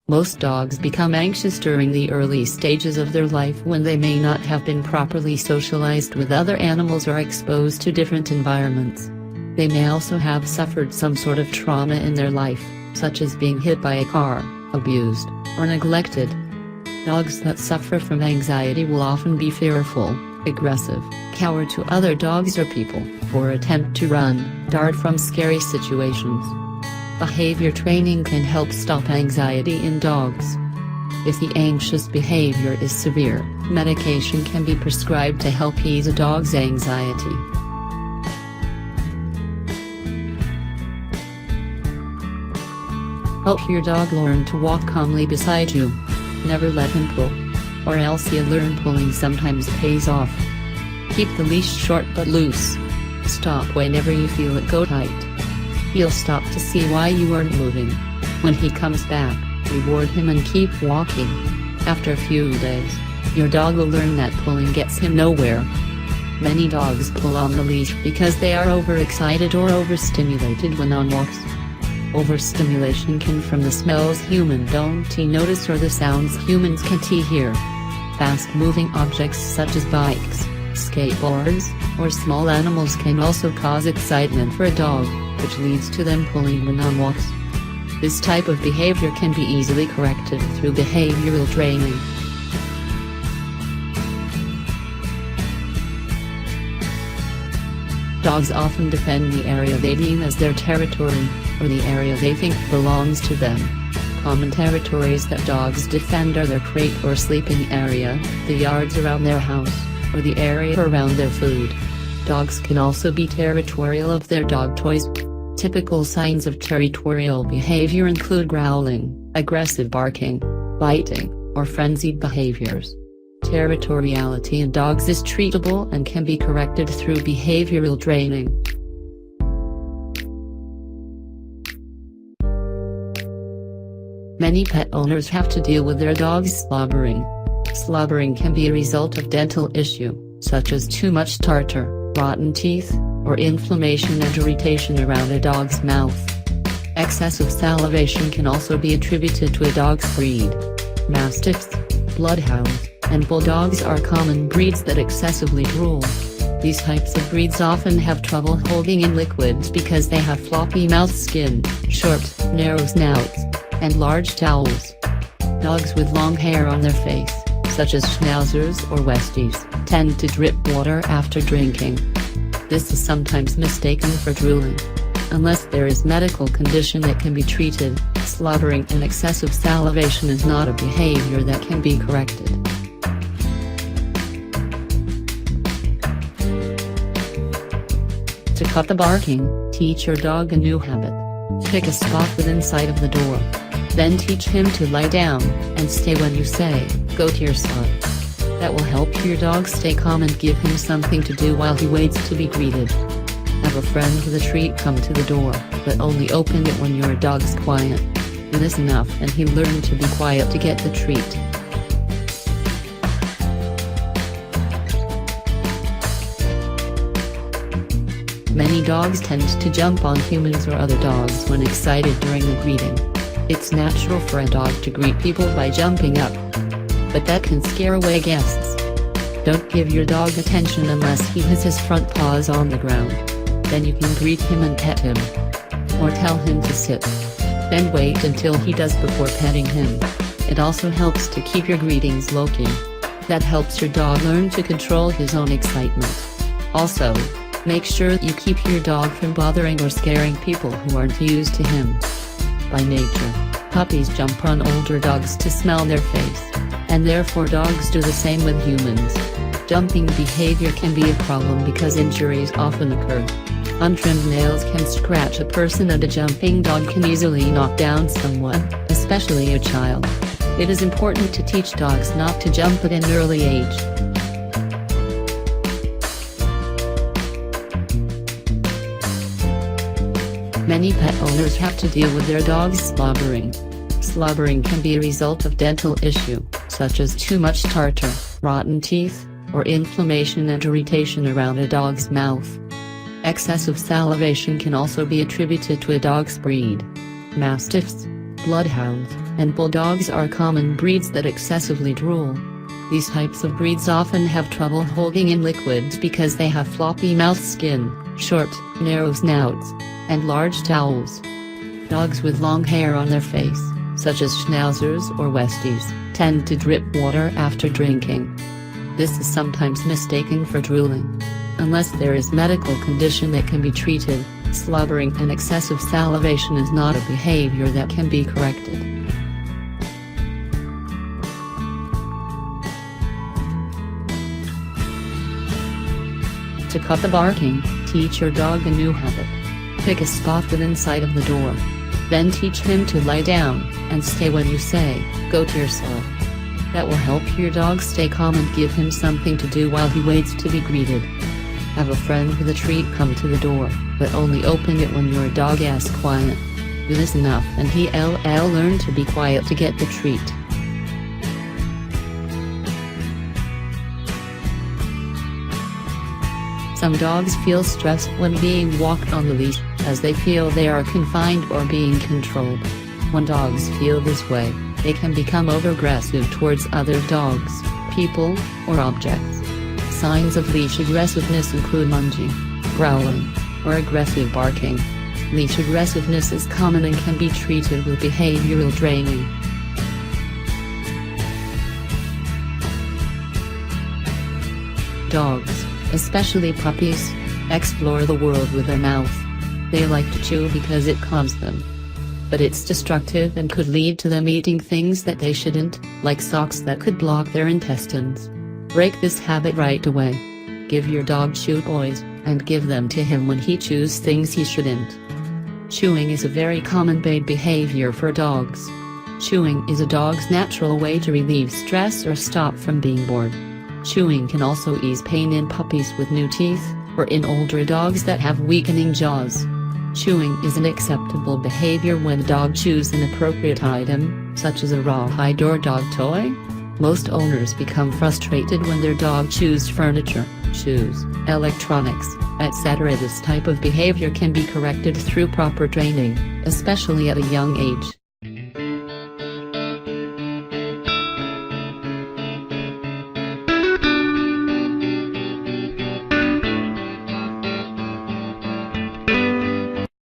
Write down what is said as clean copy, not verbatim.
Most dogs become anxious during the early stages of their life when they may not have been properly socialized with other animals or exposed to different environments. They may also have suffered some sort of trauma in their life, such as being hit by a car, abused, or neglected. Dogs that suffer from anxiety will often be fearful, aggressive, cower to other dogs or people, or attempt to run, dart from scary situations. Behavior training can help stop anxiety in dogs. If the anxious behavior is severe, medication can be prescribed to help ease a dog's anxiety. Help your dog learn to walk calmly beside you. Never let him pull. Or else you'll learn pulling sometimes pays off. Keep the leash short but loose. Stop whenever you feel it go tight. He'll stop to see why you aren't moving. When he comes back, reward him and keep walking. After a few days, your dog will learn that pulling gets him nowhere. Many dogs pull on the leash because they are overexcited or overstimulated when on walks. Overstimulation can from the smells humans don't notice or the sounds humans can't hear. Fast-moving objects such as bikes, skateboards, or small animals can also cause excitement for a dog, which leads to them pulling when on walks. This type of behavior can be easily corrected through behavioral training. Dogs often defend the area they deem as their territory, or the area they think belongs to them. Common territories that dogs defend are their crate or sleeping area, the yards around their house, or the area around their food. Dogs can also be territorial of their dog toys. Typical signs of territorial behavior include growling, aggressive barking, biting, or frenzied behaviors. Territoriality in dogs is treatable and can be corrected through behavioral training. Many pet owners have to deal with their dog's slobbering. Slobbering can be a result of dental issue, such as too much tartar, rotten teeth, or inflammation and irritation around a dog's mouth. Excessive salivation can also be attributed to a dog's breed. Mastiffs, bloodhounds, and bulldogs are common breeds that excessively drool. These types of breeds often have trouble holding in liquids because they have floppy mouth skin, short, narrow snouts, and large jowls. Dogs with long hair on their face, such as Schnauzers or Westies, tend to drip water after drinking. This is sometimes mistaken for drooling. Unless there is medical condition that can be treated, slobbering and excessive salivation is not a behavior that can be corrected. To cut the barking, teach your dog a new habit. Pick a spot within sight of the door. Then teach him to lie down, and stay when you say, go to your spot. That will help your dog stay calm and give him something to do while he waits to be greeted. Have a friend with a treat come to the door, but only open it when your dog's quiet. This enough and he'll learn to be quiet to get the treat. Many dogs tend to jump on humans or other dogs when excited during the greeting. It's natural for a dog to greet people by jumping up. But that can scare away guests. Don't give your dog attention unless he has his front paws on the ground. Then you can greet him and pet him. Or tell him to sit. Then wait until he does before petting him. It also helps to keep your greetings low-key. That helps your dog learn to control his own excitement. Also, make sure you keep your dog from bothering or scaring people who aren't used to him. By nature, puppies jump on older dogs to smell their face. And therefore dogs do the same with humans. Jumping behavior can be a problem because injuries often occur. Untrimmed nails can scratch a person and a jumping dog can easily knock down someone, especially a child. It is important to teach dogs not to jump at an early age. Many pet owners have to deal with their dog's slobbering. Slobbering can be a result of dental issue, such as too much tartar, rotten teeth, or inflammation and irritation around a dog's mouth. Excessive salivation can also be attributed to a dog's breed. Mastiffs, bloodhounds, and bulldogs are common breeds that excessively drool. These types of breeds often have trouble holding in liquids because they have floppy mouth skin, short, narrow snouts, and large jowls. Dogs with long hair on their face, such as Schnauzers or Westies, tend to drip water after drinking. This is sometimes mistaken for drooling. Unless there is medical condition that can be treated, slobbering and excessive salivation is not a behavior that can be corrected. To cut the barking, teach your dog a new habit. Pick a spot within sight of the door. Then teach him to lie down, and stay when you say, "Go to your cell." That will help your dog stay calm and give him something to do while he waits to be greeted. Have a friend with a treat come to the door, but only open it when your dog asks quiet. Do this enough and he'll learn to be quiet to get the treat. Some dogs feel stressed when being walked on the leash, as they feel they are confined or being controlled. When dogs feel this way, they can become over-aggressive towards other dogs, people, or objects. Signs of leash aggressiveness include lunging, growling, or aggressive barking. Leash aggressiveness is common and can be treated with behavioral training. Dogs, especially puppies, explore the world with their mouth. They like to chew because it calms them. But it's destructive and could lead to them eating things that they shouldn't, like socks that could block their intestines. Break this habit right away. Give your dog chew toys, and give them to him when he chews things he shouldn't. Chewing is a very common bad behavior for dogs. Chewing is a dog's natural way to relieve stress or stop from being bored. Chewing can also ease pain in puppies with new teeth, or in older dogs that have weakening jaws. Chewing is an acceptable behavior when a dog chews an appropriate item, such as a rawhide or dog toy. Most owners become frustrated when their dog chews furniture, shoes, electronics, etc. This type of behavior can be corrected through proper training, especially at a young age.